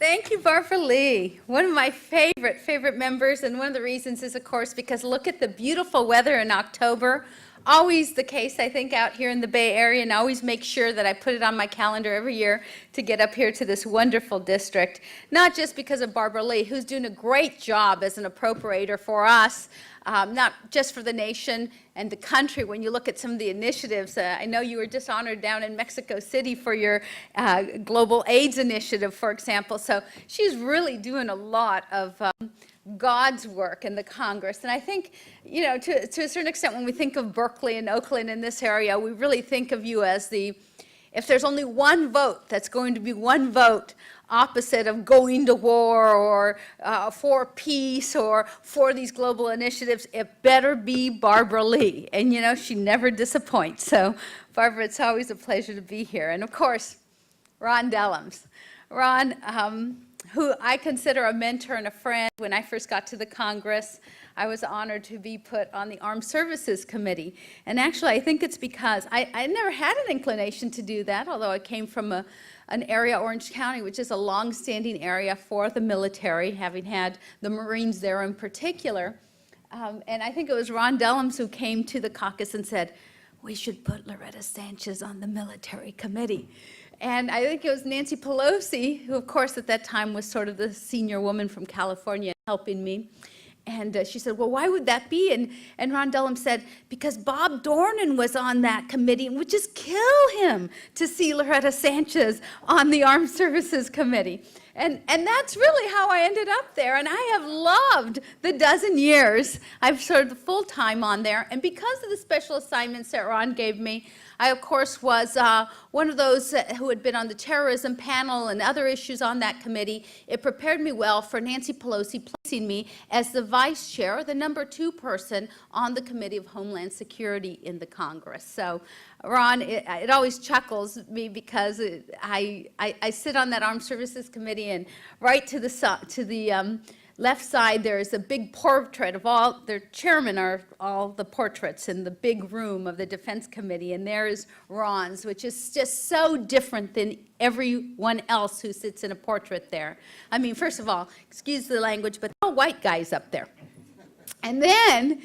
Thank you, Barbara Lee. One of my favorite members, and one of the reasons is, of course, because look at the beautiful weather in October. Always the case, I think, out here in the Bay Area, and I always make sure that I put it on my calendar every year to get up here to this wonderful district, not just because of Barbara Lee, who's doing a great job as an appropriator for us, not just for the nation and the country. When you look at some of the initiatives, I know you were just honored down in Mexico City for your Global AIDS Initiative, for example. So she's really doing a lot of God's work in the Congress. And I think, you know, to a certain extent, when we think of Berkeley and Oakland in this area, we really think of you as if there's only one vote, that's going to be one vote opposite of going to war or for peace or for these global initiatives, it better be Barbara Lee. And, you know, she never disappoints. So, Barbara, it's always a pleasure to be here. And, of course, Ron Dellums. Ron, who I consider a mentor and a friend. When I first got to the Congress, I was honored to be put on the Armed Services Committee. And actually, I think it's because I never had an inclination to do that, although I came from an area, Orange County, which is a long-standing area for the military, having had the Marines there in particular. And I think it was Ron Dellums who came to the caucus and said, we should put Loretta Sanchez on the military committee. And I think it was Nancy Pelosi, who of course at that time was sort of the senior woman from California helping me. And she said, well, why would that be? And Ron Dellums said, because Bob Dornan was on that committee and would just kill him to see Loretta Sanchez on the Armed Services Committee. And that's really how I ended up there. And I have loved the dozen years I've served full time on there. And because of the special assignments that Ron gave me, I, of course, was one of those who had been on the terrorism panel and other issues on that committee. It prepared me well for Nancy Pelosi placing me as the vice chair, the number 2 person on the Committee of Homeland Security in the Congress. So, Ron, it always chuckles me because I sit on that Armed Services Committee, and right to the left side, there is a big portrait of all, their chairmen are all the portraits in the big room of the Defense Committee, and there is Ron's, which is just so different than everyone else who sits in a portrait there. I mean, first of all, excuse the language, but all white guys up there. And then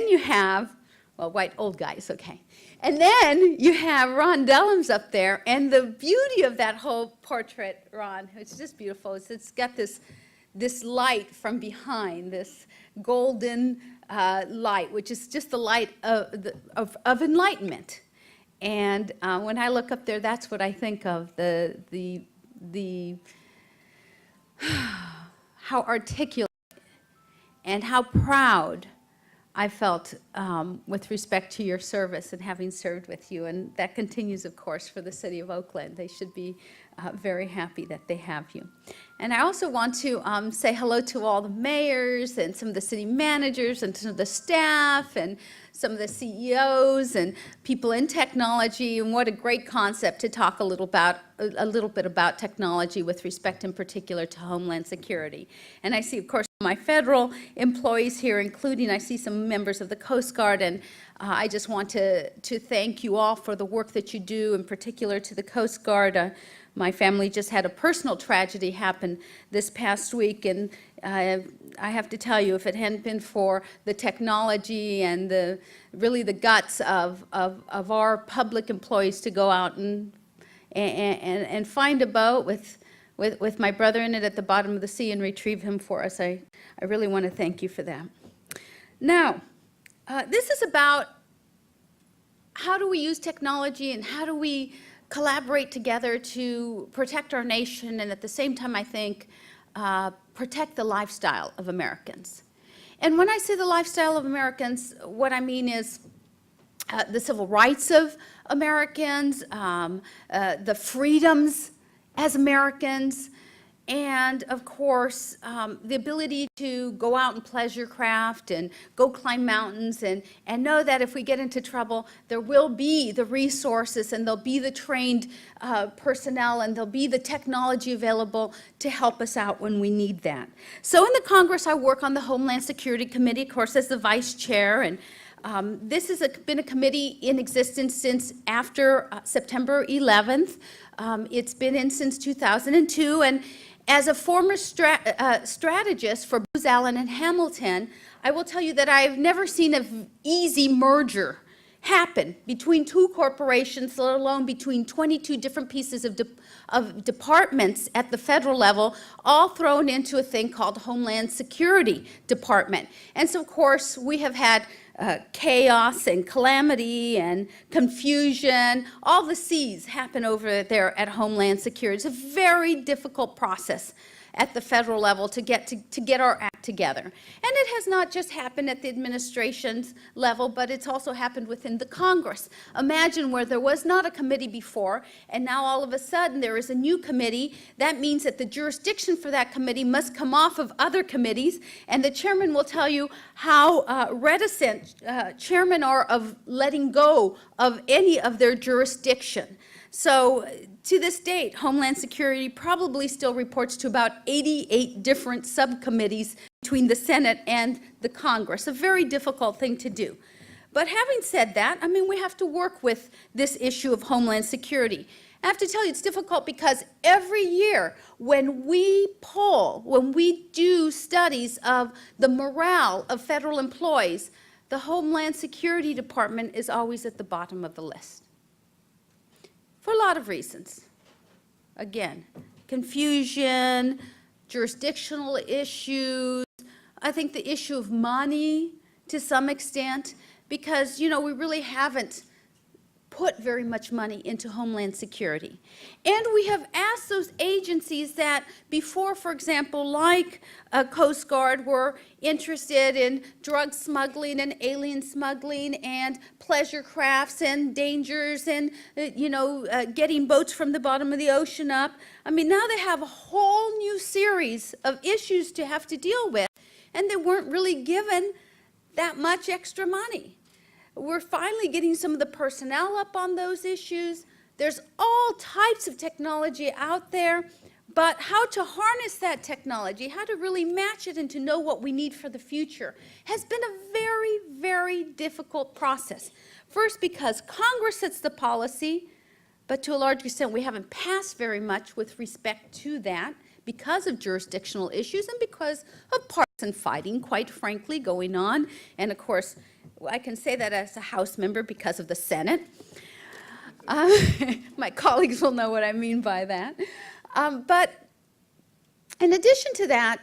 you have, well, white old guys, okay. And then you have Ron Dellums up there, and the beauty of that whole portrait, Ron, it's just beautiful, it's got this light from behind, this golden light, which is just the light of enlightenment. And when I look up there, that's what I think of, how articulate and how proud I felt with respect to your service and having served with you. And that continues, of course, for the city of Oakland. They should be very happy that they have you. And I also want to say hello to all the mayors and some of the city managers and some of the staff and some of the CEOs and people in technology. And what a great concept to talk a little bit about technology with respect in particular to Homeland Security. And I see, of course, my federal employees here, including I see some members of the Coast Guard, and I just want to thank you all for the work that you do, in particular to the Coast Guard. My family just had a personal tragedy happen this past week, and I have to tell you, if it hadn't been for the technology and really the guts of our public employees to go out and find a boat with my brother in it at the bottom of the sea and retrieve him for us, I really want to thank you for that. Now, this is about how do we use technology and how do we collaborate together to protect our nation and at the same time, I think, protect the lifestyle of Americans. And when I say the lifestyle of Americans, what I mean is the civil rights of Americans, the freedoms as Americans, and of course, the ability to go out and pleasure craft and go climb mountains and know that if we get into trouble, there will be the resources and there'll be the trained personnel and there'll be the technology available to help us out when we need that. So in the Congress, I work on the Homeland Security Committee, of course, as the vice chair, and this has been a committee in existence since after September 11th. It's been in since 2002, As a former strategist for Booz Allen and Hamilton, I will tell you that I've never seen an easy merger happen between two corporations, let alone between 22 different pieces of departments at the federal level, all thrown into a thing called Homeland Security Department. And so, of course, we have had chaos and calamity and confusion, all the C's happen over there at Homeland Security. It's a very difficult process at the federal level to get our act together. And it has not just happened at the administration's level, but it's also happened within the Congress. Imagine where there was not a committee before, and now all of a sudden there is a new committee. That means that the jurisdiction for that committee must come off of other committees, and the chairman will tell you how reticent chairmen are of letting go of any of their jurisdiction. So to this date, Homeland Security probably still reports to about 88 different subcommittees between the Senate and the Congress, a very difficult thing to do. But having said that, I mean, we have to work with this issue of Homeland Security. I have to tell you, it's difficult because every year when we poll, when we do studies of the morale of federal employees, the Homeland Security Department is always at the bottom of the list. For a lot of reasons. Again, confusion, jurisdictional issues, I think the issue of money to some extent, because, you know, we really haven't put very much money into Homeland Security. And we have asked those agencies that before, for example, like Coast Guard, were interested in drug smuggling and alien smuggling and pleasure crafts and dangers and, getting boats from the bottom of the ocean up. I mean, now they have a whole new series of issues to have to deal with, and they weren't really given that much extra money. We're finally getting some of the personnel up on those issues. There's all types of technology out there, but how to harness that technology, how to really match it and to know what we need for the future has been a very, very difficult process. First, because Congress sets the policy, but to a large extent we haven't passed very much with respect to that because of jurisdictional issues and because of partisan fighting, quite frankly, going on. And of course, I can say that as a House member because of the Senate. My colleagues will know what I mean by that. But in addition to that,